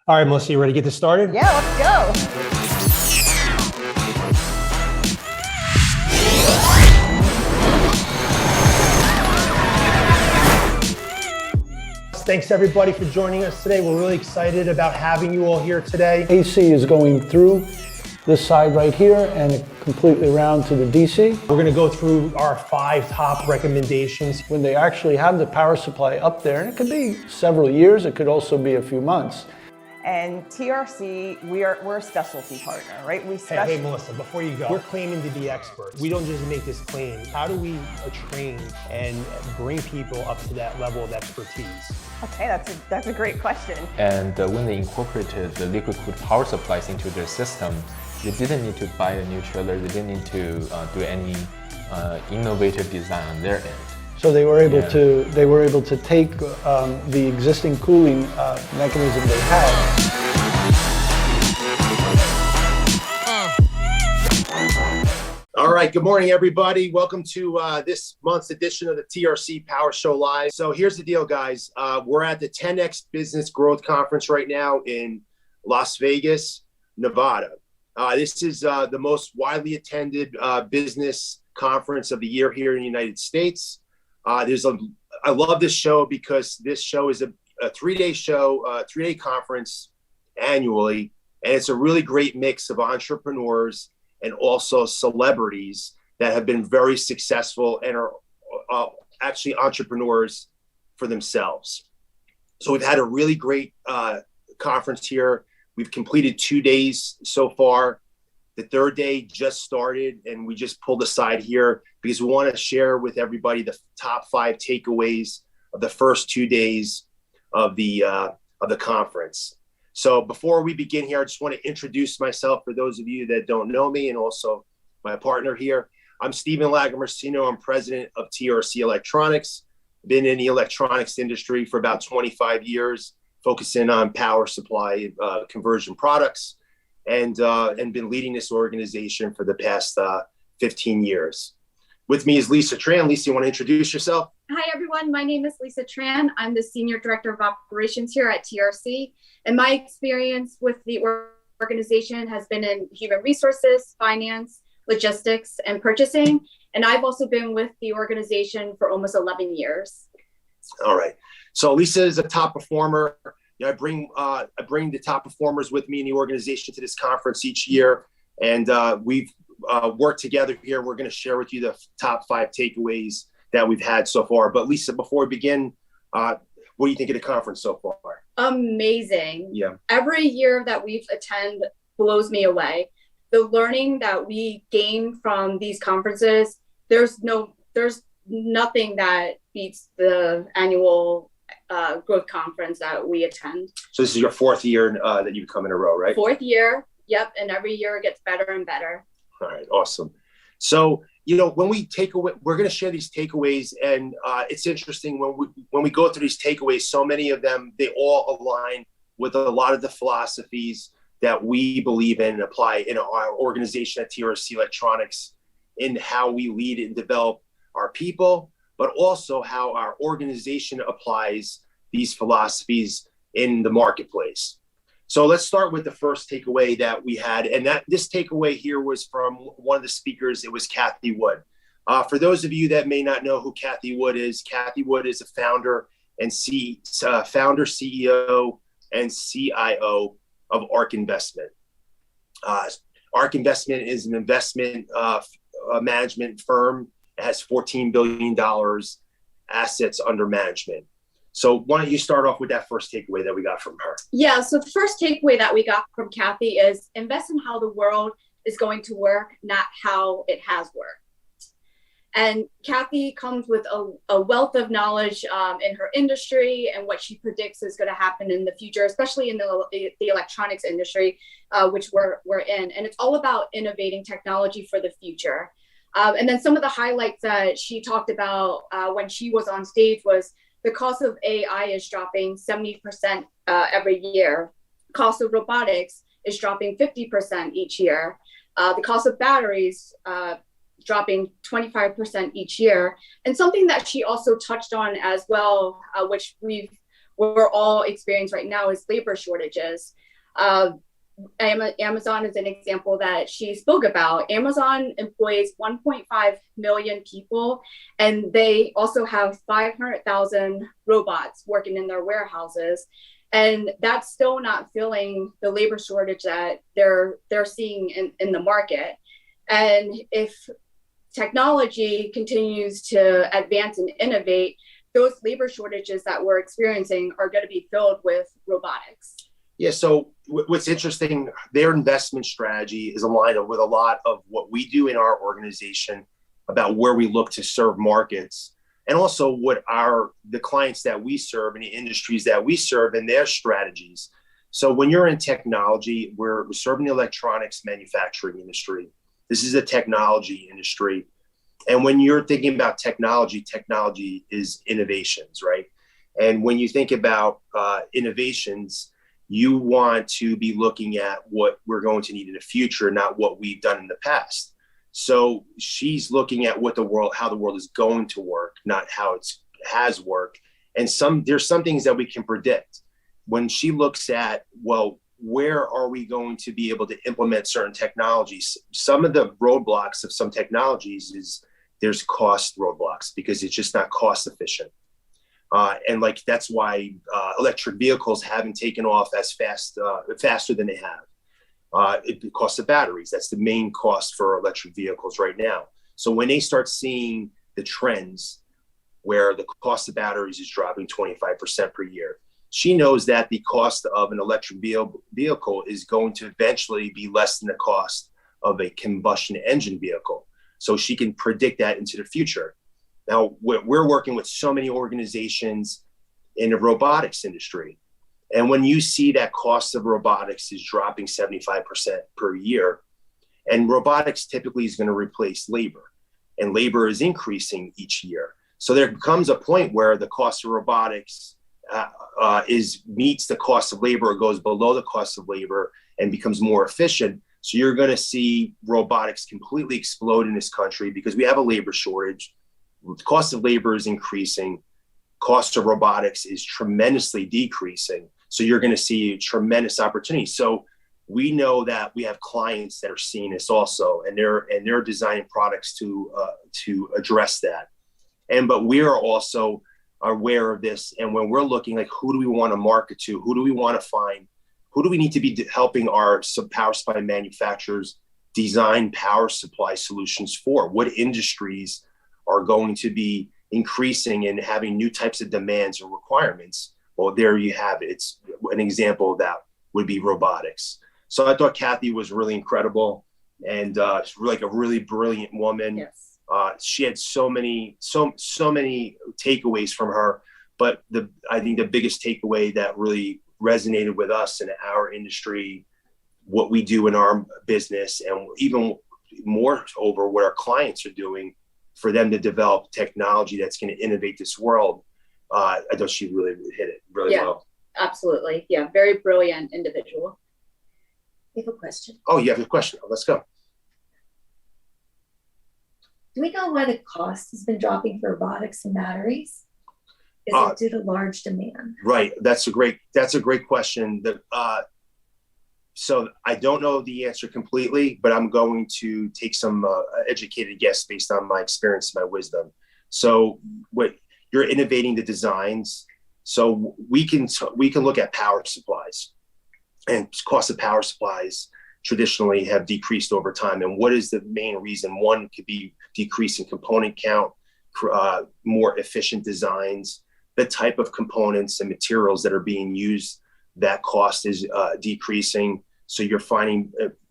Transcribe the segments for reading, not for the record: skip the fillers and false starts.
All right, Melissa, you ready to get this started? Yeah, let's go. Thanks everybody for joining us today. We're really excited about having you all here today. AC is going through this side right here and completely around to the DC. We're going to go through our 5 top recommendations. When they actually have the power supply up there, and it could be several years, it could also be a few months. And TRC, we're a specialty partner, right? Hey, Melissa, before you go, we're claiming to be experts. We don't just make this claim. How do we train and bring people up to that level of expertise? Okay, that's a great question. And when they incorporated the liquid-cooled power supplies into their system, they didn't need to buy a new chiller. They didn't need to do any innovative design on their end. So they were able to take the existing cooling mechanism they had. All right, good morning, everybody. Welcome to this month's edition of the TRC Power Show Live. So here's the deal, guys. We're at the 10X Business Growth Conference right now in Las Vegas, Nevada. This is the most widely attended business conference of the year here in the United States. I love this show because this show is a 3-day show, 3-day conference annually, and it's a really great mix of entrepreneurs and also celebrities that have been very successful and are actually entrepreneurs for themselves. So we've had a really great conference here. We've completed 2 days so far. The 3rd day just started, and we just pulled aside here because we want to share with everybody the top 5 takeaways of the first 2 days of the conference. So before we begin here, I just want to introduce myself for those of you that don't know me, and also my partner here. I'm Stephen Lagomarsino. I'm president of TRC Electronics. Been in the electronics industry for about 25 years, focusing on power supply conversion products. And been leading this organization for the past 15 years. With me is Lisa Tran. Lisa, you want to introduce yourself? Hi, everyone. My name is Lisa Tran. I'm the Senior Director of Operations here at TRC. And my experience with the organization has been in human resources, finance, logistics, and purchasing. And I've also been with the organization for almost 11 years. All right. So Lisa is a top performer. I bring the top performers with me in the organization to this conference each year, and we've worked together here. We're going to share with you the top 5 takeaways that we've had so far. But Lisa, before we begin, what do you think of the conference so far? Amazing. Yeah. Every year that we've attended blows me away. The learning that we gain from these conferences, there's nothing that beats the annual growth conference that we attend. So this is your 4th year that you've come in a row, right? 4th year, yep, and every year it gets better and better. All right, awesome. So when we take away, we're going to share these takeaways, and it's interesting when we go through these takeaways. So many of them, they all align with a lot of the philosophies that we believe in and apply in our organization at TRC Electronics, in how we lead and develop our people, but also how our organization applies these philosophies in the marketplace. So let's start with the first takeaway that we had. And this takeaway here was from one of the speakers. It was Kathy Wood. For those of you that may not know who Kathy Wood is a founder, CEO, and CIO of ARC Investment. ARC Investment is an investment management firm. It has $14 billion assets under management. So why don't you start off with that first takeaway that we got from her? Yeah, so the first takeaway that we got from Kathy is invest in how the world is going to work, not how it has worked. And Kathy comes with a wealth of knowledge in her industry and what she predicts is going to happen in the future, especially in the electronics industry, which we're in. And it's all about innovating technology for the future. And then some of the highlights that she talked about when she was on stage was the cost of AI is dropping 70% every year. Cost of robotics is dropping 50% each year. The cost of batteries dropping 25% each year. And something that she also touched on as well, which we're we're all experiencing right now is labor shortages. Amazon is an example that she spoke about. Amazon employs 1.5 million people, and they also have 500,000 robots working in their warehouses. And that's still not filling the labor shortage that they're seeing in the market. And if technology continues to advance and innovate, those labor shortages that we're experiencing are going to be filled with robotics. Yeah, so what's interesting, their investment strategy is aligned with a lot of what we do in our organization about where we look to serve markets, and also what the clients that we serve and the industries that we serve and their strategies. So when you're in technology, we're serving the electronics manufacturing industry. This is a technology industry. And when you're thinking about technology, technology is innovations, right? And when you think about innovations, you want to be looking at what we're going to need in the future, not what we've done in the past. So she's looking at how the world is going to work, not how it has worked. And there's some things that we can predict. When she looks at, well, where are we going to be able to implement certain technologies? Some of the roadblocks of some technologies is there's cost roadblocks because it's just not cost efficient. And that's why electric vehicles haven't taken off as faster than they have. The cost of batteries, that's the main cost for electric vehicles right now. So when they start seeing the trends where the cost of batteries is dropping 25% per year, she knows that the cost of an electric vehicle is going to eventually be less than the cost of a combustion engine vehicle. So she can predict that into the future. Now, we're working with so many organizations in the robotics industry. And when you see that cost of robotics is dropping 75% per year, and robotics typically is going to replace labor, and labor is increasing each year. So there comes a point where the cost of robotics meets the cost of labor, or goes below the cost of labor and becomes more efficient. So you're going to see robotics completely explode in this country because we have a labor shortage. The cost of labor is increasing. Cost of robotics is tremendously decreasing. So you're going to see tremendous opportunity. So we know that we have clients that are seeing this also, and they're designing products to address that. But we are also aware of this. And when we're looking who do we want to market to? Who do we want to find? Who do we need to be helping our power supply manufacturers design power supply solutions for? What industries are going to be increasing and having new types of demands and requirements? Well, there you have it. It's an example of that would be robotics. So I thought Kathy was really incredible, and she's a really brilliant woman. Yes. She had so many takeaways from her, but I think the biggest takeaway that really resonated with us in our industry, what we do in our business, and even more over what our clients are doing for them to develop technology that's going to innovate this world. I thought she really hit it really well. Absolutely. Yeah. Very brilliant individual. We have a question. Oh, you have a question. Let's go. Do we know why the cost has been dropping for robotics and batteries? Is it due to large demand? Right. That's a great question. So I don't know the answer completely, but I'm going to take some educated guess based on my experience and my wisdom. So what you're innovating the designs. So we can look at power supplies, and cost of power supplies traditionally have decreased over time. And what is the main reason? One could be decreasing component count, more efficient designs, the type of components and materials that are being used, that cost is decreasing. So you're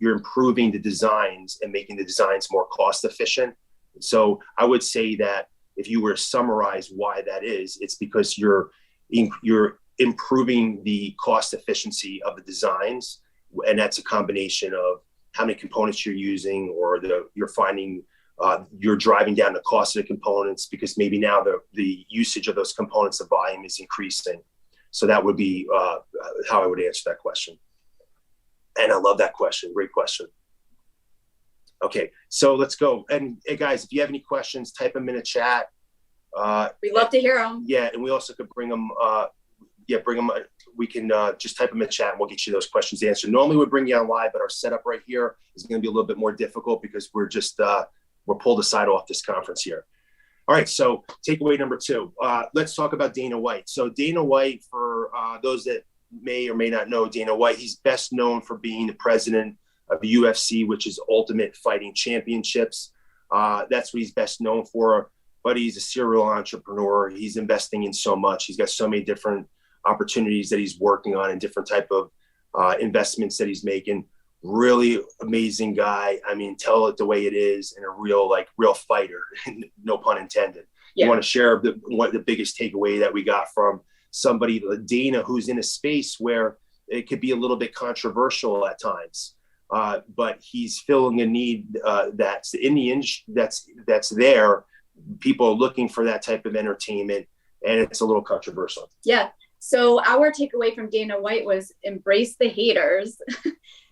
improving the designs and making the designs more cost efficient. So I would say that if you were to summarize why that is, it's because you're improving the cost efficiency of the designs. And that's a combination of how many components you're using, or you're driving down the cost of the components because maybe now the usage of those components of volume is increasing. So that would be how I would answer that question. And I love that question. Great question. Okay, so let's go. And hey guys, if you have any questions, type them in a chat. We love to hear them. Yeah, and we also could bring them. bring them. We can just type them in chat and we'll get you those questions answered. Normally we bring you on live, but our setup right here is going to be a little bit more difficult because we're just, we're pulled aside off this conference here. All right, so takeaway number 2. Let's talk about Dana White. So Dana White, for those that may or may not know Dana White, he's best known for being the president of the UFC, which is Ultimate Fighting Championships. That's what he's best known for, but he's a serial entrepreneur. He's investing in so much. He's got so many different opportunities that he's working on and different type of investments that he's making. Really amazing guy. I mean, tell it the way it is, and a real fighter, no pun intended. Yeah. You want to share the biggest takeaway that we got from somebody like Dana, who's in a space where it could be a little bit controversial at times, but he's filling a need that's in the industry, that's there. People are looking for that type of entertainment, and it's a little controversial. Yeah. So our takeaway from Dana White was embrace the haters.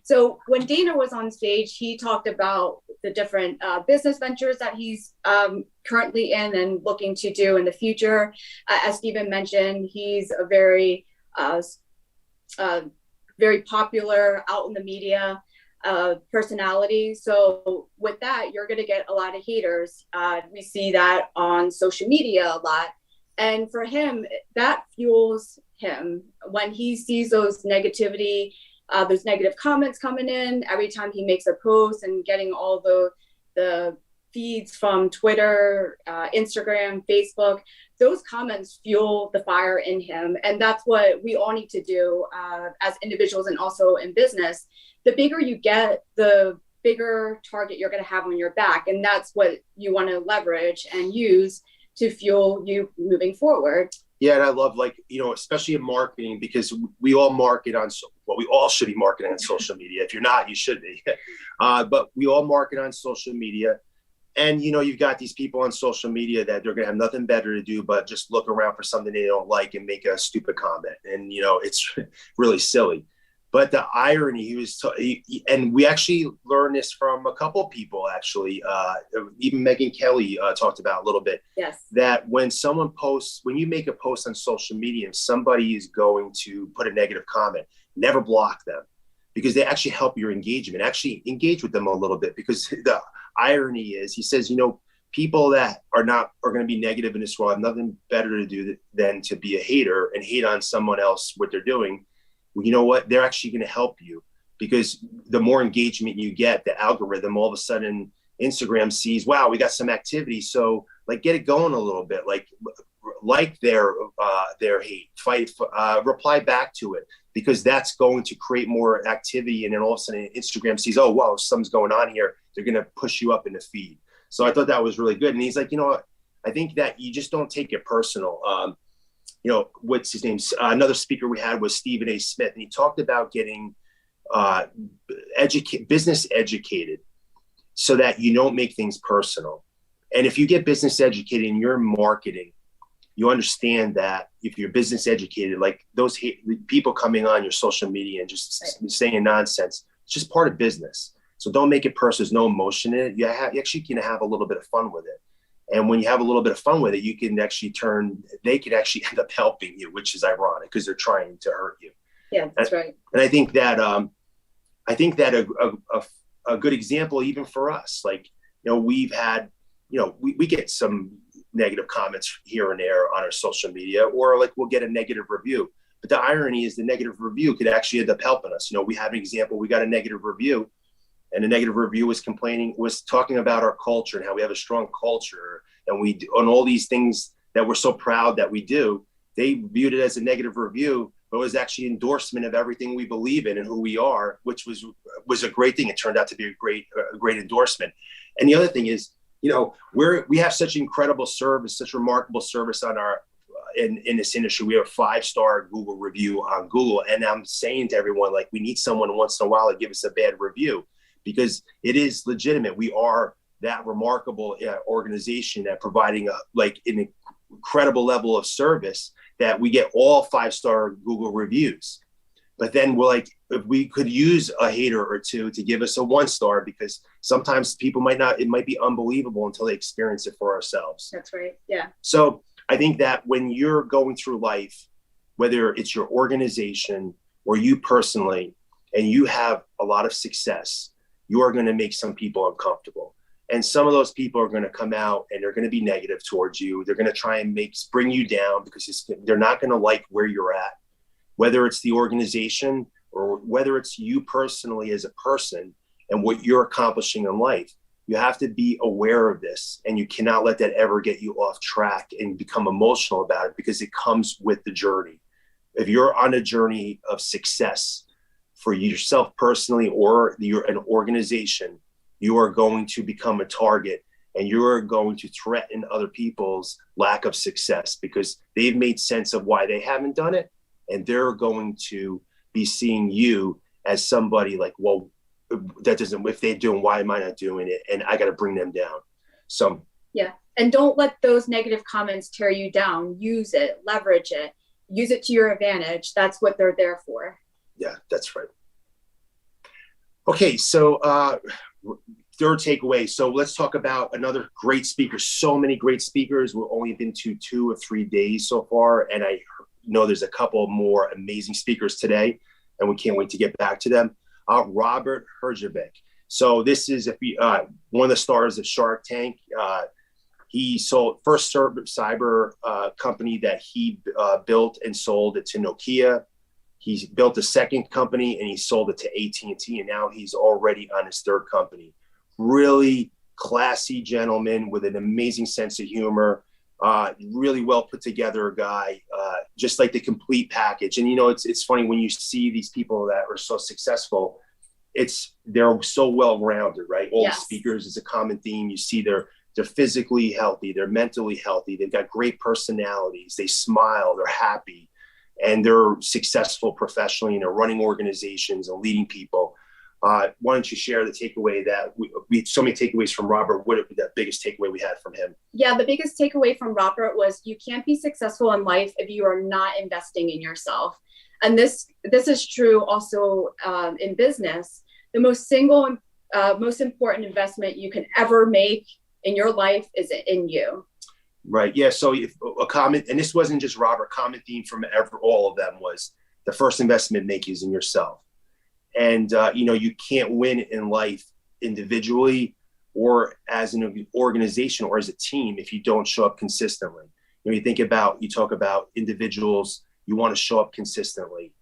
So when Dana was on stage, he talked about the different business ventures that he's currently in and looking to do in the future. As Stephen mentioned, he's a very popular out in the media personality. So with that, you're going to get a lot of haters. We see that on social media a lot. And for him, that fuels him when he sees those negativity, those negative comments coming in every time he makes a post, and getting all the feeds from Twitter, Instagram, Facebook. Those comments fuel the fire in him. And that's what we all need to do as individuals and also in business. The bigger you get, the bigger target you're going to have on your back. And that's what you want to leverage and use to fuel you moving forward. Yeah, and I love, especially in marketing, because we all market on, we all should be marketing on social media. If you're not, you should be. But we all market on social media. And, you've got these people on social media that they're going to have nothing better to do but just look around for something they don't like and make a stupid comment. And, it's really silly. But the irony, and we actually learned this from a couple of people, actually, even Megyn Kelly talked about a little bit. Yes. That when you make a post on social media and somebody is going to put a negative comment, never block them, because they actually help your engagement. Actually engage with them a little bit, because the irony is, he says, people that are going to be negative in this world have nothing better to do than to be a hater and hate on someone else, what they're doing. You know what? They're actually going to help you, because the more engagement you get, the algorithm, all of a sudden Instagram sees, wow, we got some activity. So get it going a little bit, like their hate, reply back to it, because that's going to create more activity. And then all of a sudden Instagram sees, oh, wow, something's going on here. They're going to push you up in the feed. So I thought that was really good. And he's like, I think that you just don't take it personal. What's his name? Another speaker we had was Stephen A. Smith, and he talked about getting business educated so that you don't make things personal. And if you get business educated in your marketing, you understand that if you're business educated, like those people coming on your social media and just saying nonsense, it's just part of business. So don't make it personal. There's no emotion in it. You actually can have a little bit of fun with it. And when you have a little bit of fun with it, you can actually they can actually end up helping you, which is ironic because they're trying to hurt you. Yeah, that's right. And I think that a good example, even for us, we've had, we get some negative comments here and there on our social media, or we'll get a negative review. But the irony is the negative review could actually end up helping us. We have an example, we got a negative review. And the negative review was talking about our culture and how we have a strong culture, and on all these things that we're so proud that we do. They viewed it as a negative review, but it was actually endorsement of everything we believe in and who we are, which was a great thing. It turned out to be a great endorsement. And the other thing is, we have such incredible service, such remarkable service on our in this industry. We have a 5-star Google review on Google, and I'm saying to everyone, we need someone once in a while to give us a bad review, because it is legitimate. We are that remarkable organization at providing an incredible level of service that we get all 5-star Google reviews. But then we're if we could use a hater or two to give us a 1-star, because sometimes people it might be unbelievable until they experience it for ourselves. That's right. Yeah. So I think that when you're going through life, whether it's your organization or you personally, and you have a lot of success, you are going to make some people uncomfortable. And some of those people are going to come out and they're going to be negative towards you. They're going to try and bring you down because they're not going to like where you're at, whether it's the organization or whether it's you personally as a person and what you're accomplishing in life. You have to be aware of this, and you cannot let that ever get you off track and become emotional about it, because it comes with the journey. If you're on a journey of success for yourself personally or you're an organization, you are going to become a target, and you are going to threaten other people's lack of success because they've made sense of why they haven't done it. And they're going to be seeing you as somebody like, well, that doesn't, if they're doing, why am I not doing it? And I got to bring them down. So, yeah. And don't let those negative comments tear you down. Use it, leverage it, use it to your advantage. That's what they're there for. Yeah, that's right. Okay. So, third takeaway. So let's talk about another great speaker. So many great speakers. We've only been to 2 or 3 days so far. And I know there's a couple more amazing speakers today, and we can't wait to get back to them. Robert Herjavec. So this is one of the stars of Shark Tank. He sold first cyber company that he built and sold it to Nokia. He's built a second company and he sold it to AT&T, and now he's already on his third company. Really classy gentleman with an amazing sense of humor. Really well put together guy, just like the complete package. And it's funny when you see these people that are so successful, they're so well rounded, right? All Yes. the speakers is a common theme. You see they're physically healthy, they're mentally healthy, they've got great personalities, they smile, they're happy, and they're successful professionally, and they're running organizations and leading people. Why don't you share the takeaway that we so many takeaways from Robert? What would be the biggest takeaway we had from him? Yeah, the biggest takeaway from Robert was you can't be successful in life if you are not investing in yourself. And this is true also in business. The most important investment you can ever make in your life is in you. Right. Yeah. So a common, and this wasn't just Robert, common theme from all of them was the first investment make is in yourself. And, you can't win in life individually or as an organization or as a team if you don't show up consistently. You talk about individuals, you want to show up consistently,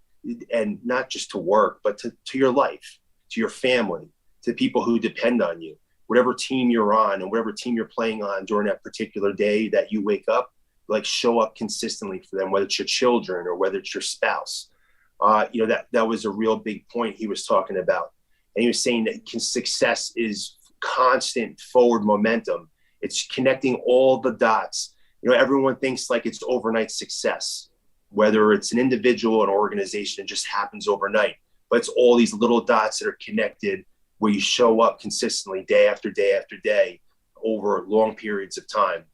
and not just to work, but to your life, to your family, to people who depend on you, whatever team you're on and whatever team you're playing on during that particular day that you wake up, like show up consistently for them, whether it's your children or whether it's your spouse. That was a real big point he was talking about. And he was saying that success is constant forward momentum. It's connecting all the dots. Everyone thinks like it's overnight success, whether it's an individual or an organization, it just happens overnight. But it's all these little dots that are connected where you show up consistently day after day after day over long periods of time.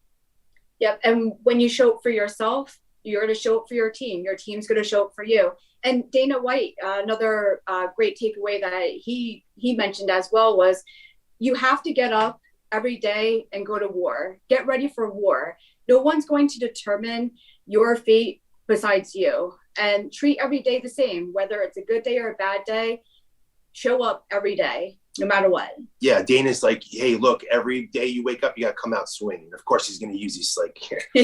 Yep. And when you show up for yourself, you're going to show up for your team. Your team's going to show up for you. And Dana White, another great takeaway that he mentioned as well was you have to get up every day and go to war. Get ready for war. No one's going to determine your fate besides you. And treat every day the same, whether it's a good day or a bad day. Show up every day, no matter what. Yeah, Dana's like, hey, look, every day you wake up, you got to come out swinging. Of course, he's going to use these like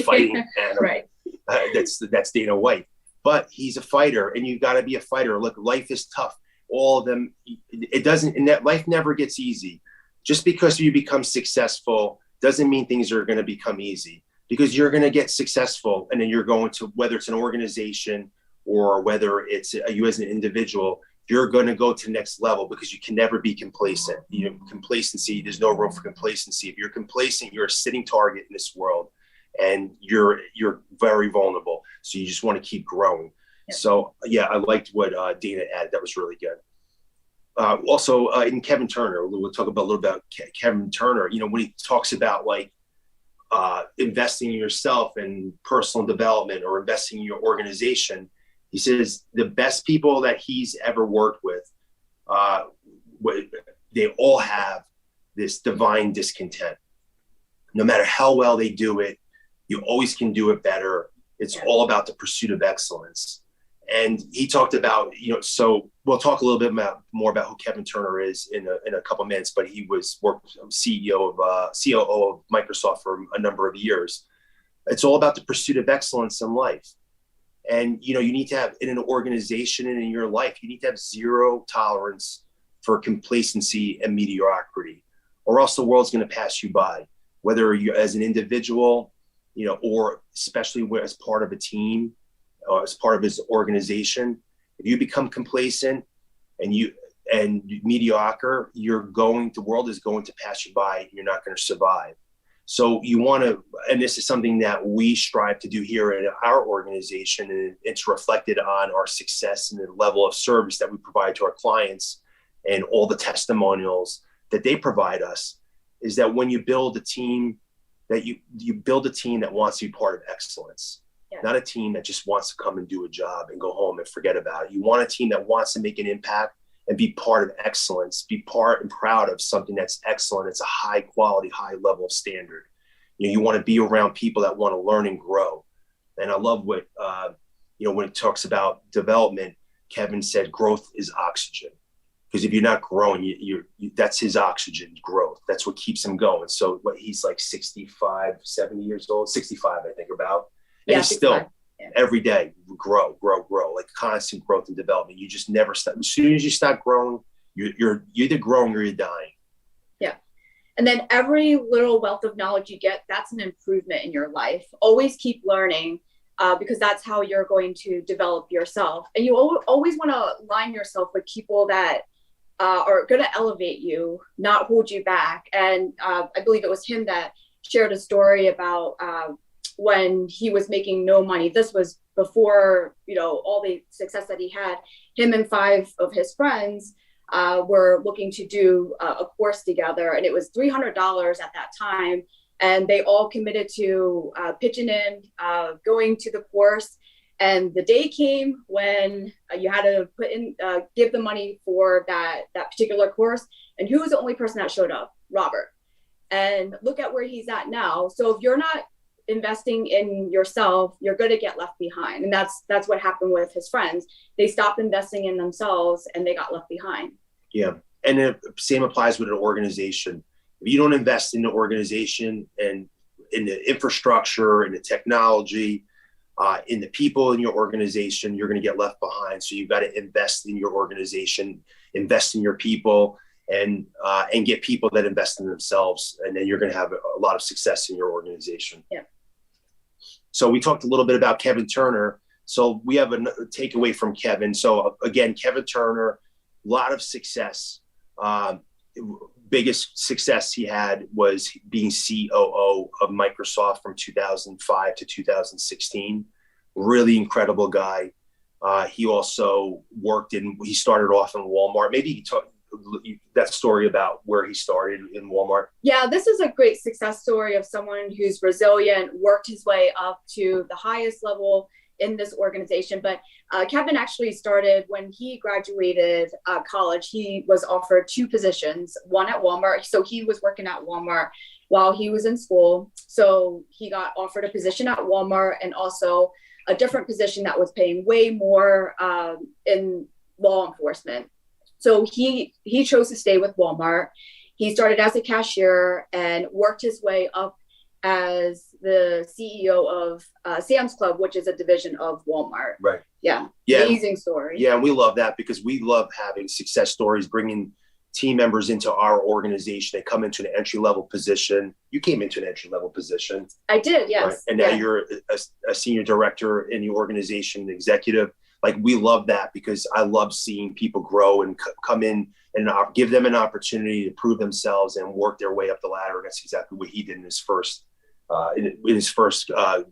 fighting animal. Right. That's Dana White. But he's a fighter, and you got to be a fighter. Look, life is tough. All of them, it doesn't, and that life never gets easy. Just because you become successful doesn't mean things are going to become easy, because you're going to get successful, and then you're going to, whether it's an organization or whether it's you as an individual, you're going to go to the next level, because you can never be complacent. Complacency, there's no room for complacency. If you're complacent, you're a sitting target in this world, and you're very vulnerable. So you just want to keep growing. Yeah. So yeah, I liked what Dana added. That was really good. Also in Kevin Turner, we'll talk about a little about Kevin Turner, when he talks about like investing in yourself and personal development or investing in your organization. He says the best people that he's ever worked with, they all have this divine discontent. No matter how well they do it, you always can do it better. It's all about the pursuit of excellence. And he talked about, so we'll talk a little bit more about who Kevin Turner is in a couple of minutes, but he worked COO of Microsoft for a number of years. It's all about the pursuit of excellence in life. And, you need to have in an organization and in your life, you need to have zero tolerance for complacency and mediocrity, or else the world's going to pass you by, whether you're as an individual, or especially as part of a team, or as part of his organization. If you become complacent and mediocre, the world is going to pass you by, and you're not going to survive. So you want to, and this is something that we strive to do here in our organization, and it's reflected on our success and the level of service that we provide to our clients and all the testimonials that they provide us, is that when you build a team, that you build a team that wants to be part of excellence. Yeah. Not a team that just wants to come and do a job and go home and forget about it. You want a team that wants to make an impact and be part of excellence, be part and proud of something that's excellent. It's a high quality, high level of standard. You want to be around people that want to learn and grow. And I love what, when it talks about development, Kevin said growth is oxygen. Because if you're not growing, that's his oxygen, growth. That's what keeps him going. So he's like 65, 70 years old, 65, I think about. And he's still every day grow, like constant growth and development. You just never stop. As soon as you stop growing, you're either growing or you're dying. Yeah. And then every little wealth of knowledge you get, that's an improvement in your life. Always keep learning, because that's how you're going to develop yourself. And you always want to align yourself with people that are going to elevate you, not hold you back. And I believe it was him that shared a story about when he was making no money. This was before, all the success that he had. Him and 5 of his friends were looking to do a course together, and it was $300 at that time. And they all committed to pitching in, going to the course. And the day came when you had to give the money for that particular course. And who was the only person that showed up? Robert. And look at where he's at now. So if you're not investing in yourself, you're going to get left behind. And that's what happened with his friends. They stopped investing in themselves and they got left behind. Yeah. And the same applies with an organization. If you don't invest in the organization and in the infrastructure, in the technology, in the people in your organization, you're going to get left behind. So you've got to invest in your organization, invest in your people, and get people that invest in themselves. And then you're going to have a lot of success in your organization. Yeah. So we talked a little bit about Kevin Turner. So we have a takeaway from Kevin. So again, Kevin Turner, a lot of success. Biggest success he had was being COO of Microsoft from 2005 to 2016. Really incredible guy. He also he started off in Walmart. Maybe you talk that story about where he started in Walmart. Yeah, this is a great success story of someone who's resilient, worked his way up to the highest level in this organization. But Kevin actually started when he graduated college. He was offered 2 positions, one at Walmart. So he was working at Walmart while he was in school. So he got offered a position at Walmart and also a different position that was paying way more in law enforcement. So he chose to stay with Walmart. He started as a cashier and worked his way up as the CEO of Sam's Club, which is a division of Walmart. Right. Yeah. Amazing story. Yeah. And we love that because we love having success stories, bringing team members into our organization. They come into an entry-level position. You came into an entry-level position. I did, yes. Right? And now you're a senior director in the organization, executive. Like, we love that because I love seeing people grow and come in and give them an opportunity to prove themselves and work their way up the ladder. And that's exactly what he did in his first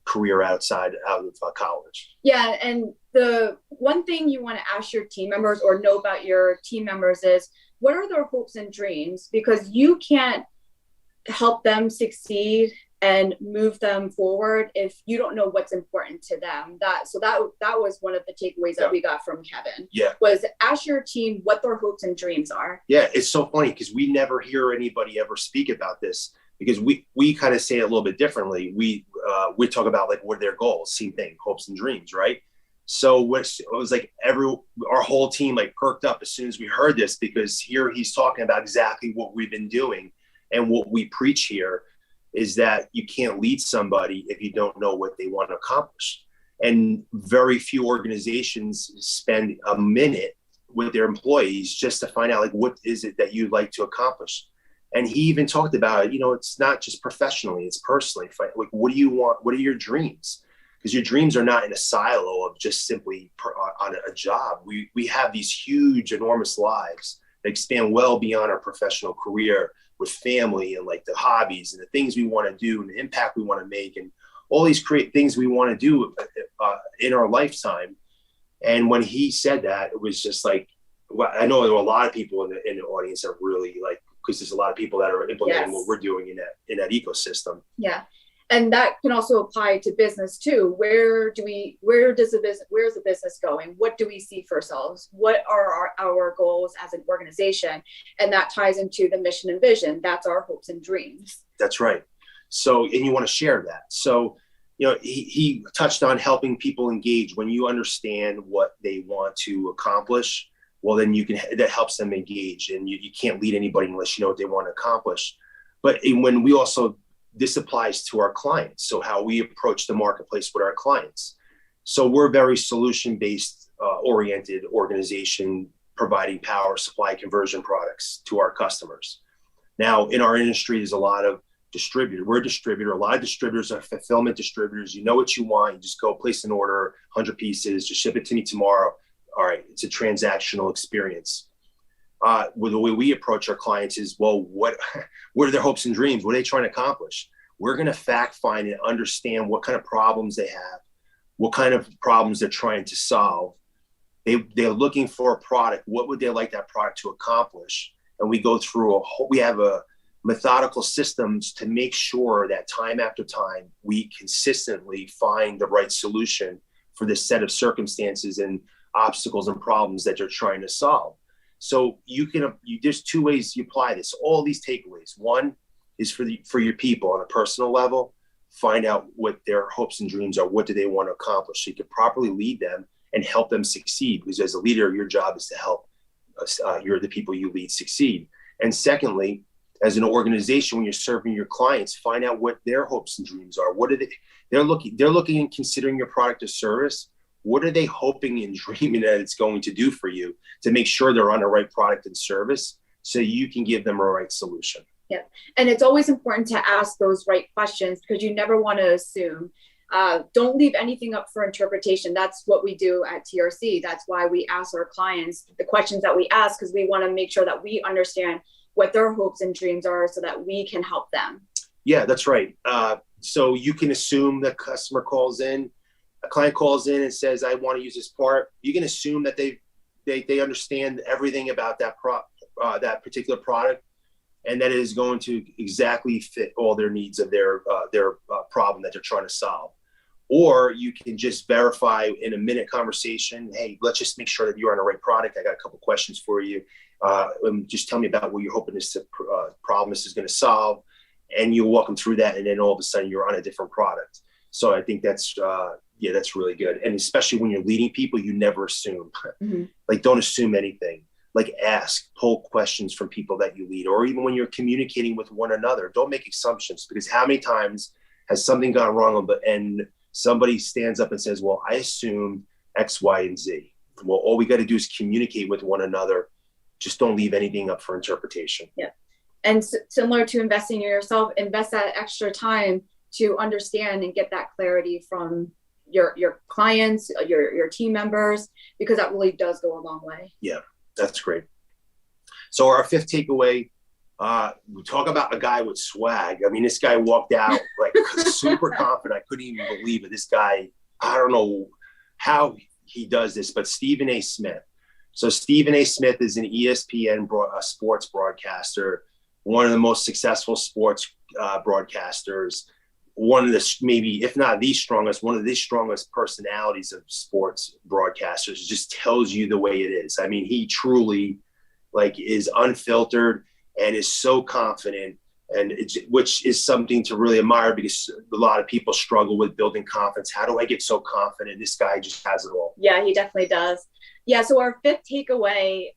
career out of college. Yeah. And the one thing you want to ask your team members or know about your team members is, what are their hopes and dreams? Because you can't help them succeed and move them forward if you don't know what's important to them. That was one of the takeaways that we got from Kevin. Yeah. Was ask your team what their hopes and dreams are. Yeah, it's so funny because we never hear anybody ever speak about this. because we kind of say it a little bit differently. We talk about like what are their goals, same thing, hopes and dreams, right? So it was like our whole team like perked up as soon as we heard this, because here he's talking about exactly what we've been doing, and what we preach here is that you can't lead somebody if you don't know what they want to accomplish. And very few organizations spend a minute with their employees just to find out like what is it that you'd like to accomplish. And he even talked about it, it's not just professionally, it's personally. Like, what do you want? What are your dreams? Because your dreams are not in a silo of just simply on a job. We have these huge, enormous lives that expand well beyond our professional career, with family and like the hobbies and the things we want to do and the impact we want to make and all these create things we want to do in our lifetime. And when he said that, it was just like, well, I know there were a lot of people in the audience that really like, because there's a lot of people that are implementing what we're doing in that ecosystem. Yeah. And that can also apply to business too. Where's the business going? What do we see for ourselves? What are our goals as an organization? And that ties into the mission and vision. That's our hopes and dreams. That's right. So, and you want to share that. So, he touched on helping people engage. When you understand what they want to accomplish, well, then that helps them engage, and you can't lead anybody unless you know what they want to accomplish. But when we also, this applies to our clients. So how we approach the marketplace with our clients. So we're a very solution-based oriented organization, providing power supply conversion products to our customers. Now, in our industry, there's a lot of distributors. We're a distributor. A lot of distributors are fulfillment distributors. You know what you want. You just go place an order, 100 pieces, just ship it to me tomorrow. All right, it's a transactional experience. Well, the way we approach our clients is, well, what are their hopes and dreams? What are they trying to accomplish? We're going to fact find and understand what kind of problems they have, what kind of problems they're trying to solve. They're looking for a product. What would they like that product to accomplish? And we go through we have a methodical systems to make sure that time after time, we consistently find the right solution for this set of circumstances and obstacles and problems that you're trying to solve. So there's two ways you apply this. All these takeaways. One is for your people on a personal level, find out what their hopes and dreams are. What do they want to accomplish? So you can properly lead them and help them succeed. Because as a leader, your job is to help the people you lead succeed. And secondly, as an organization, when you're serving your clients, find out what their hopes and dreams are. What are they're looking and considering your product or service. What are they hoping and dreaming that it's going to do for you to make sure they're on the right product and service so you can give them a right solution? Yeah. And it's always important to ask those right questions, because you never want to assume. Don't leave anything up for interpretation. That's what we do at TRC. That's why we ask our clients the questions that we ask, because we want to make sure that we understand what their hopes and dreams are so that we can help them. Yeah, that's right. So you can assume the customer calls in, a client calls in and says, I want to use this part. You can assume that they understand everything about that particular product, and that it is going to exactly fit all their needs of their problem that they're trying to solve. Or you can just verify in a minute conversation, hey, let's just make sure that you're on the right product. I got a couple questions for you. Just tell me about what you're hoping this problem is going to solve. And you walk them through that, and then all of a sudden you're on a different product. So I think that's really good. And especially when you're leading people, you never assume. Mm-hmm. Like, don't assume anything. Like, ask, pull questions from people that you lead, or even when you're communicating with one another, don't make assumptions, because how many times has something gone wrong and somebody stands up and says, well, I assumed X, Y, and Z. Well, all we got to do is communicate with one another. Just don't leave anything up for interpretation. Yeah. And similar to investing in yourself, invest that extra time to understand and get that clarity from your clients, your team members, because that really does go a long way. Yeah, that's great. So our fifth takeaway, we talk about a guy with swag. I mean, this guy walked out like super confident. I couldn't even believe it. This guy, I don't know how he does this, but Stephen A. Smith. So Stephen A. Smith is an ESPN sports broadcaster, one of the most successful sports broadcasters, one of the, maybe, if not the strongest, one of the strongest personalities of sports broadcasters. Just tells you the way it is. I mean, he truly is unfiltered and is so confident And which is something to really admire, because a lot of people struggle with building confidence. How do I get so confident? This guy just has it all. Yeah, he definitely does. Yeah, so our fifth takeaway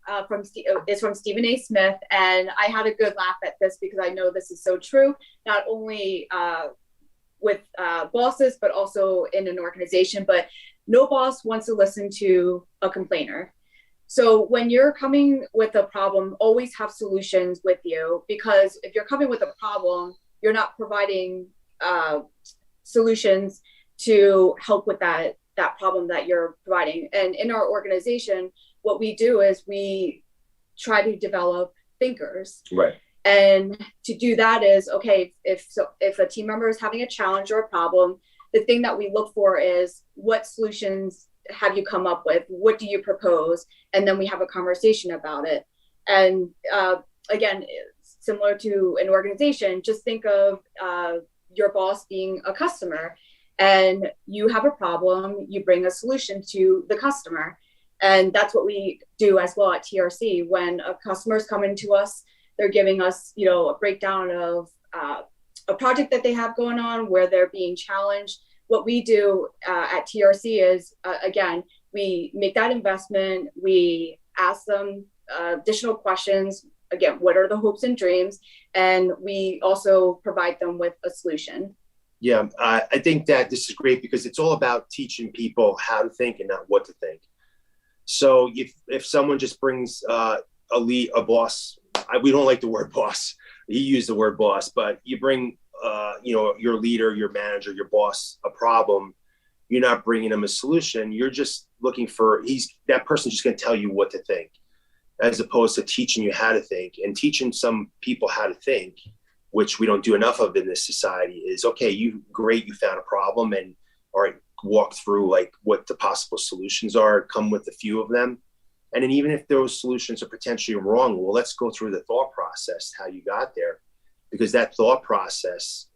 is from Stephen A. Smith, and I had a good laugh at this because I know this is so true, not only with bosses, but also in an organization. But no boss wants to listen to a complainer. So when you're coming with a problem, always have solutions with you, because if you're coming with a problem, you're not providing solutions to help with that problem that you're providing. And in our organization, what we do is we try to develop thinkers. Right. And to do that is, okay, if a team member is having a challenge or a problem, the thing that we look for is, what solutions have you come up with? What do you propose? And then we have a conversation about it. And again, similar to an organization, just think of your boss being a customer, and you have a problem, you bring a solution to the customer. And that's what we do as well at TRC. When a customer's coming to us, they're giving us, a breakdown of a project that they have going on where they're being challenged. What we do at TRC is, again, we make that investment. We ask them additional questions. Again, what are the hopes and dreams? And we also provide them with a solution. Yeah, I think that this is great, because it's all about teaching people how to think and not what to think. So if someone just brings a boss, we don't like the word boss. He used the word boss, but you bring your leader, your manager, your boss, a problem, you're not bringing them a solution. You're just looking for, that person's just going to tell you what to think, as opposed to teaching you how to think. And teaching some people how to think, which we don't do enough of in this society, is, okay, you found a problem, and all right, walk through like what the possible solutions are, come with a few of them. And then even if those solutions are potentially wrong, well, let's go through the thought process, how you got there. Because that thought process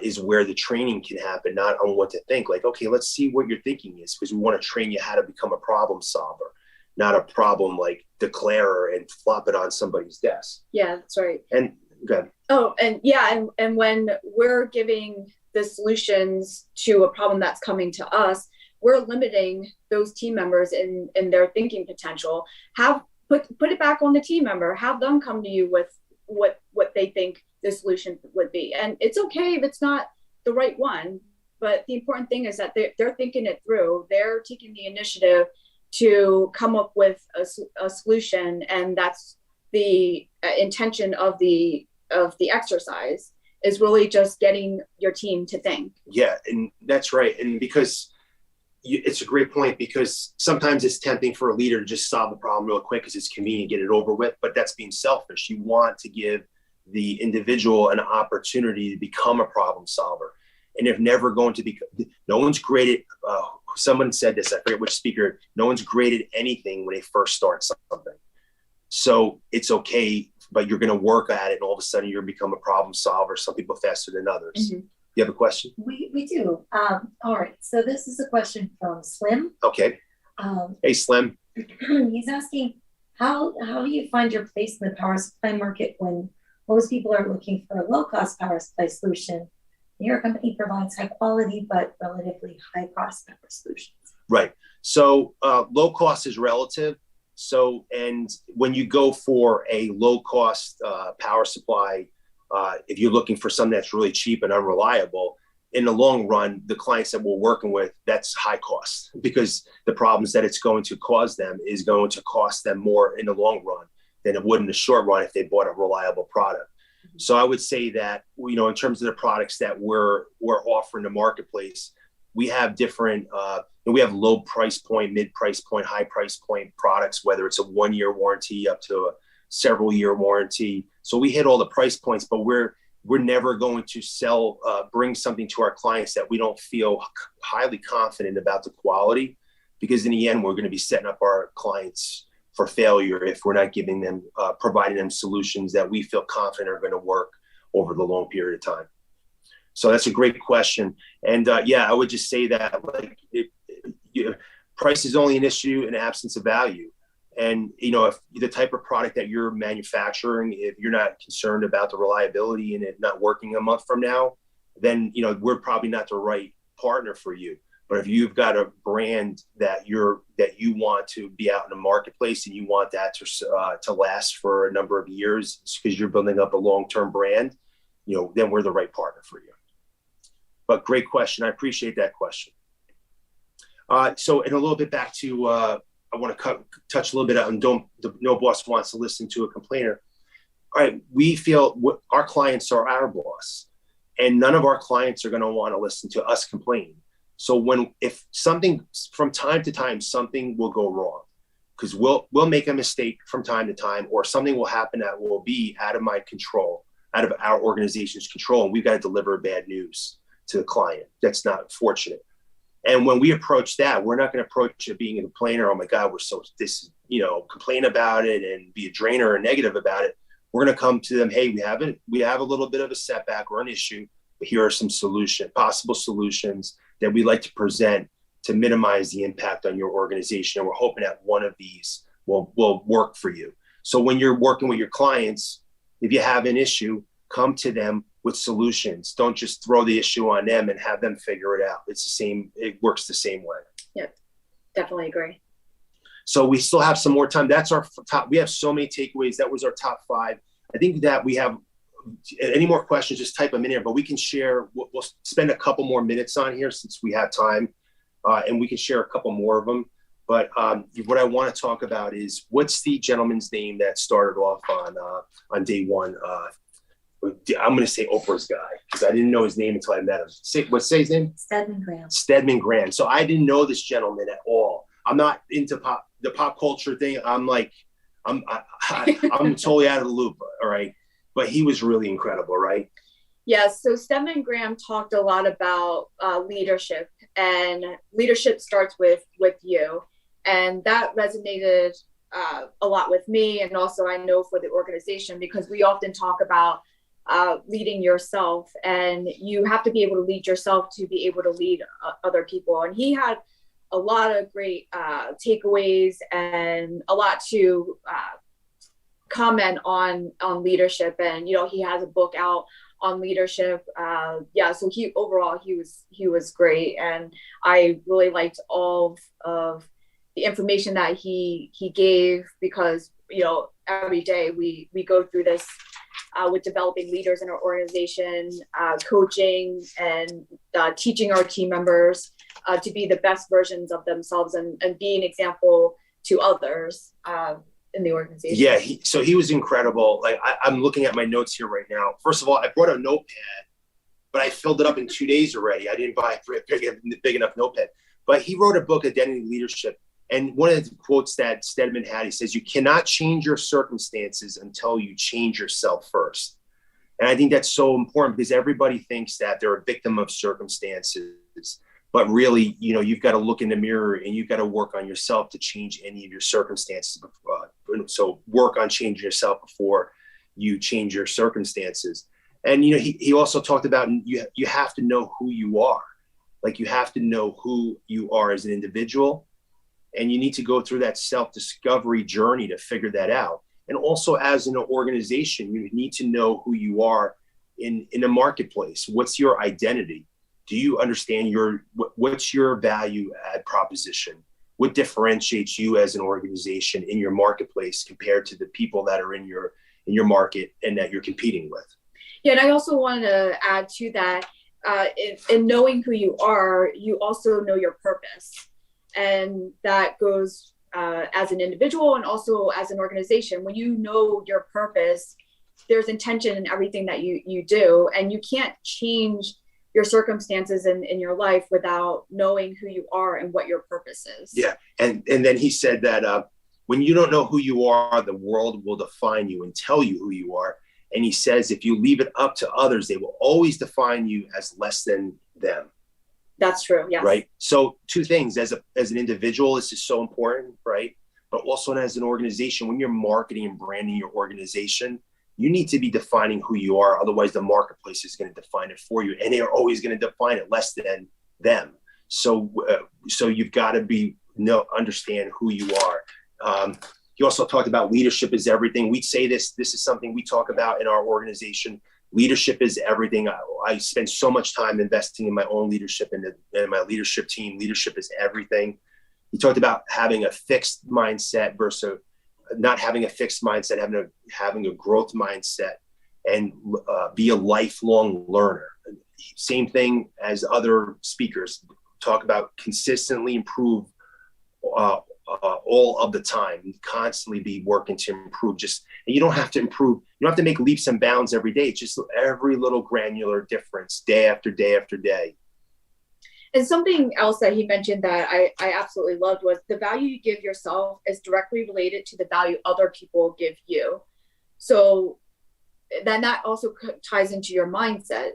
is where the training can happen, not on what to think. Like, okay, let's see what your thinking is, because we want to train you how to become a problem solver, not a problem like declarer and flop it on somebody's desk. Yeah, that's right. And good. Oh, and yeah, and when we're giving the solutions to a problem that's coming to us, we're limiting those team members in their thinking potential. Put it back on the team member. Have them come to you with what they think the solution would be. And it's okay if it's not the right one, but the important thing is that they're thinking it through. They're taking the initiative to come up with a solution, and that's the intention of the exercise, is really just getting your team to think. Yeah, and that's right. And because it's a great point, because sometimes it's tempting for a leader to just solve the problem real quick because it's convenient, get it over with, but that's being selfish. You want to give the individual an opportunity to become a problem solver. And if never going to be, no one's great at, someone said this, I forget which speaker, no one's great at anything when they first start something. So it's okay, but you're going to work at it, and all of a sudden you're become a problem solver, some people faster than others. Mm-hmm. You have a question? We do. All right. So this is a question from Slim. Okay. Hey, Slim. He's asking, how do you find your place in the power supply market when most people are looking for a low-cost power supply solution? Your company provides high quality but relatively high cost power solutions. Right. So low cost is relative. So, and when you go for a low cost power supply, if you're looking for something that's really cheap and unreliable, in the long run, the clients that we're working with, that's high cost, because the problems that it's going to cause them is going to cost them more in the long run than it would in the short run if they bought a reliable product. Mm-hmm. So I would say that, in terms of the products that we're offering the marketplace, we have different, we have low price point, mid price point, high price point products, whether it's a 1-year warranty up to a several year warranty. So we hit all the price points, but we're never going to bring something to our clients that we don't feel highly confident about the quality, because in the end, we're going to be setting up our clients for failure if we're not giving them, providing them solutions that we feel confident are going to work over the long period of time. So that's a great question. And I would just say that price is only an issue in absence of value. And, you know, if the type of product that you're manufacturing, if you're not concerned about the reliability and it not working a month from now, then, you know, we're probably not the right partner for you. But if you've got a brand that you want to be out in the marketplace and you want that to last for a number of years because you're building up a long-term brand, you know, then we're the right partner for you. But great question. I appreciate that question. So, and a little bit back to, I want to touch a little bit on no boss wants to listen to a complainer. All right, we feel our clients are our boss, and none of our clients are going to want to listen to us complain. So if something from time to time, something will go wrong because we'll make a mistake from time to time, or something will happen that will be out of my control, out of our organization's control, and we've got to deliver bad news to the client. That's not fortunate. And when we approach that, we're not going to approach it being a complainer. Oh my God, complain about it and be a drainer or negative about it. We're going to come to them. Hey, we have a little bit of a setback or an issue, but here are some possible solutions that we like to present to minimize the impact on your organization. And we're hoping that one of these will work for you. So when you're working with your clients, if you have an issue, come to them with solutions. Don't just throw the issue on them and have them figure it out. It works the same way. Yep, definitely agree. So we still have some more time. That's our top. We have so many takeaways. That was our top 5. I think that we have any more questions, just type them in here, but we can share, we'll spend a couple more minutes on here since we have time, and we can share a couple more of them. But what I want to talk about is, what's the gentleman's name that started off on day one? I'm going to say Oprah's guy because I didn't know his name until I met him. Say his name? Stedman Graham. Stedman Graham. So I didn't know this gentleman at all. I'm not into the pop culture thing. I'm totally out of the loop. All right. But he was really incredible, right? Yes. So Stephen Graham talked a lot about leadership, and leadership starts with you. And that resonated a lot with me. And also I know for the organization, because we often talk about leading yourself, and you have to be able to lead yourself to be able to lead other people. And he had a lot of great takeaways and a lot to comment on leadership. And, you know, he has a book out on leadership. So he was great. And I really liked all of the information that he gave, because, you know, every day we go through this with developing leaders in our organization, coaching and teaching our team members to be the best versions of themselves and be an example to others in the organization. Yeah, he was incredible. Like I'm looking at my notes here right now. First of all, I brought a notepad, but I filled it up in 2 days already. I didn't buy a big enough notepad. But he wrote a book, Identity Leadership. And one of the quotes that Stedman had, he says, "You cannot change your circumstances until you change yourself first." And I think that's so important, because everybody thinks that they're a victim of circumstances. But really, you know, you've got to look in the mirror and you've got to work on yourself to change any of your circumstances. So work on changing yourself before you change your circumstances. And, you know, he also talked about you have to know who you are. Like, you have to know who you are as an individual. And you need to go through that self-discovery journey to figure that out. And also, as an organization, you need to know who you are in the marketplace. What's your identity? Do you understand what's your value add proposition? What differentiates you as an organization in your marketplace compared to the people that are in your market and that you're competing with? Yeah, and I also want to add to that, in knowing who you are, you also know your purpose. And that goes as an individual and also as an organization. When you know your purpose, there's intention in everything that you do, and you can't change your circumstances in your life without knowing who you are and what your purpose is. Yeah. And then he said that when you don't know who you are, the world will define you and tell you who you are. And he says, if you leave it up to others, they will always define you as less than them. That's true. Yes. Right. So 2 things, as an individual, this is so important, right? But also as an organization, when you're marketing and branding your organization, you need to be defining who you are. Otherwise, the marketplace is going to define it for you, and they are always going to define it less than them. So you've got to understand who you are. He also talked about leadership is everything. We say this is something we talk about in our organization. Leadership is everything. I spend so much time investing in my own leadership and my leadership team. Leadership is everything. He talked about having a fixed mindset versus not having a fixed mindset, having a growth mindset, and be a lifelong learner. Same thing as other speakers talk about, consistently improve all of the time, constantly be working to improve. And you don't have to improve. You don't have to make leaps and bounds every day. It's just every little granular difference, day after day after day. And something else that he mentioned that I absolutely loved was the value you give yourself is directly related to the value other people give you. So then that also ties into your mindset.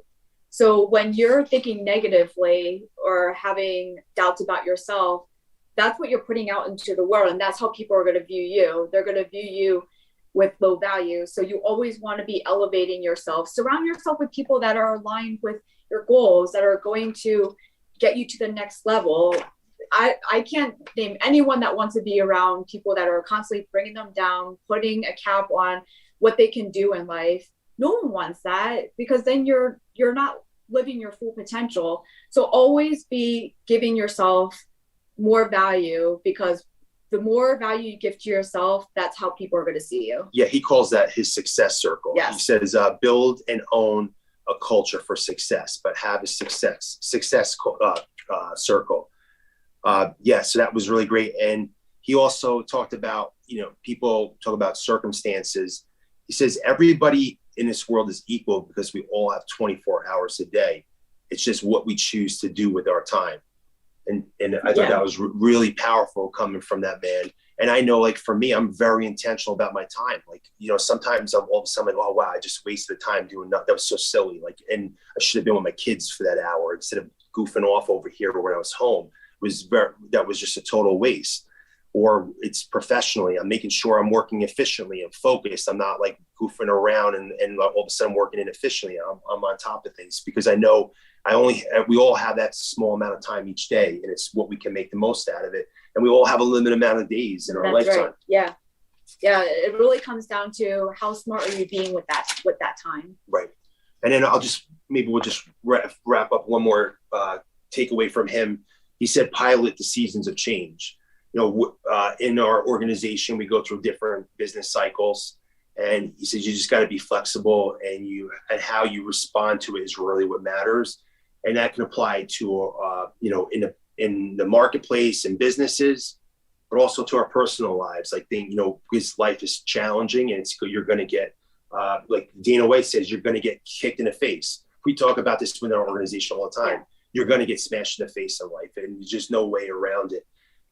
So when you're thinking negatively or having doubts about yourself, that's what you're putting out into the world. And that's how people are going to view you. They're going to view you with low value. So you always want to be elevating yourself. Surround yourself with people that are aligned with your goals, that are going to get you to the next level. I can't name anyone that wants to be around people that are constantly bringing them down, putting a cap on what they can do in life. No one wants that, because then you're not living your full potential. So always be giving yourself more value, because the more value you give to yourself, that's how people are going to see you. Yeah, he calls that his success circle. Yes. He says, build and own a culture for success, but have a success circle. Yeah, so that was really great. And he also talked about, people talk about circumstances. He says everybody in this world is equal because we all have 24 hours a day. It's just what we choose to do with our time. And I thought that was really powerful coming from that man. And I know, like, for me, I'm very intentional about my time. Like, sometimes I'm all of a sudden like, oh, wow, I just wasted time doing nothing. That was so silly. Like, and I should have been with my kids for that hour instead of goofing off over here when I was home. That was just a total waste. Or it's professionally, I'm making sure I'm working efficiently and focused. I'm not like goofing around and all of a sudden working inefficiently. I'm on top of things, because I know we all have that small amount of time each day, and it's what we can make the most out of it. And we all have a limited amount of days in our lifetime. Right. Yeah. It really comes down to how smart are you being with that time. Right. And then we'll just wrap up one more takeaway from him. He said, pilot the seasons of change. In our organization, we go through different business cycles, and he says you just got to be flexible, and how you respond to it is really what matters. And that can apply to in the marketplace and businesses, but also to our personal lives. Like, because life is challenging, and you're going to get like Dana White says, you're going to get kicked in the face. We talk about this within our organization all the time. Yeah. You're going to get smashed in the face in life, and there's just no way around it.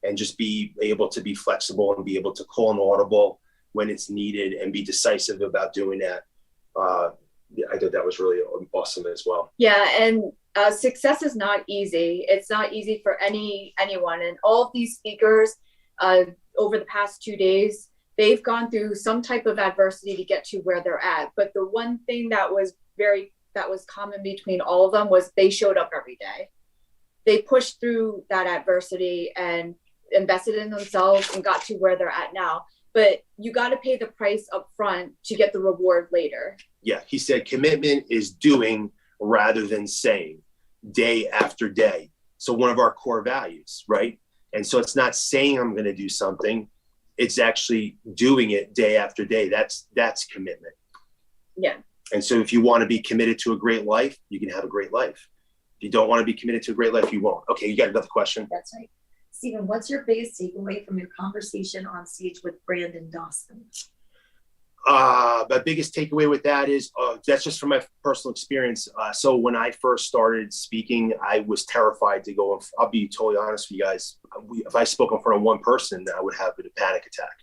And just be able to be flexible and be able to call an audible when it's needed and be decisive about doing that. I thought that was really awesome as well. Yeah, and success is not easy. It's not easy for anyone. And all of these speakers over the past 2 days, they've gone through some type of adversity to get to where they're at. But the one thing that was common between all of them was they showed up every day. They pushed through that adversity and invested in themselves and got to where they're at now. But you got to pay the price up front to get the reward later. Yeah, he said commitment is doing rather than saying, day after day. So one of our core values, right? And so it's not saying I'm going to do something, it's actually doing it day after day. That's commitment. Yeah. And so if you want to be committed to a great life, you can have a great life. If you don't want to be committed to a great life, you won't. Okay, you got another question? That's right. Stephen, what's your biggest takeaway from your conversation on stage with Brandon Dawson? My biggest takeaway with that is, that's just from my personal experience. So when I first started speaking, I was terrified to go. I'll be totally honest with you guys. If I spoke in front of one person, I would have a panic attack.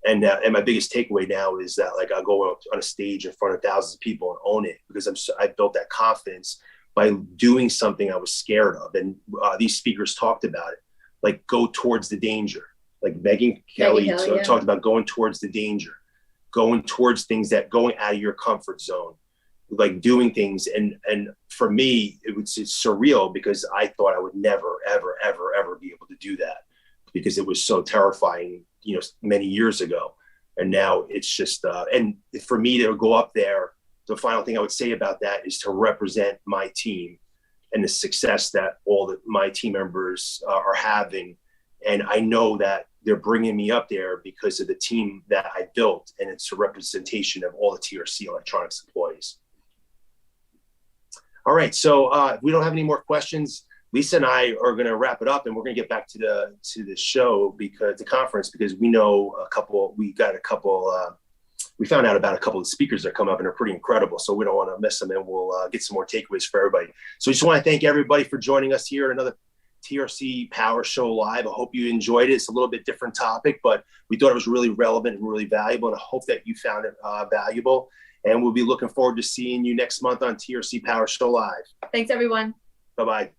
And my biggest takeaway now is that, like, I'll go up on a stage in front of thousands of people and own it, because I built that confidence by doing something I was scared of. And these speakers talked about it, like go towards the danger. Like Megyn Kelly talked about going towards the danger, going towards things that going out of your comfort zone, like doing things. And for me, it's surreal, because I thought I would never, ever, ever, ever be able to do that, because it was so terrifying, many years ago. And now it's just, and for me to go up there, the final thing I would say about that is to represent my team and the success that my team members are having. And I know that they're bringing me up there because of the team that I built, and it's a representation of all the TRC Electronics employees. All right, so if we don't have any more questions, Lisa and I are going to wrap it up, and we're going to get back to the show, because the conference, because we found out about a couple of speakers that come up and are pretty incredible. So we don't want to miss them, and we'll get some more takeaways for everybody. So I just want to thank everybody for joining us here at another TRC Power Show Live. I hope you enjoyed it. It's a little bit different topic, but we thought it was really relevant and really valuable, and I hope that you found it valuable. And we'll be looking forward to seeing you next month on TRC Power Show Live. Thanks, everyone. Bye-bye.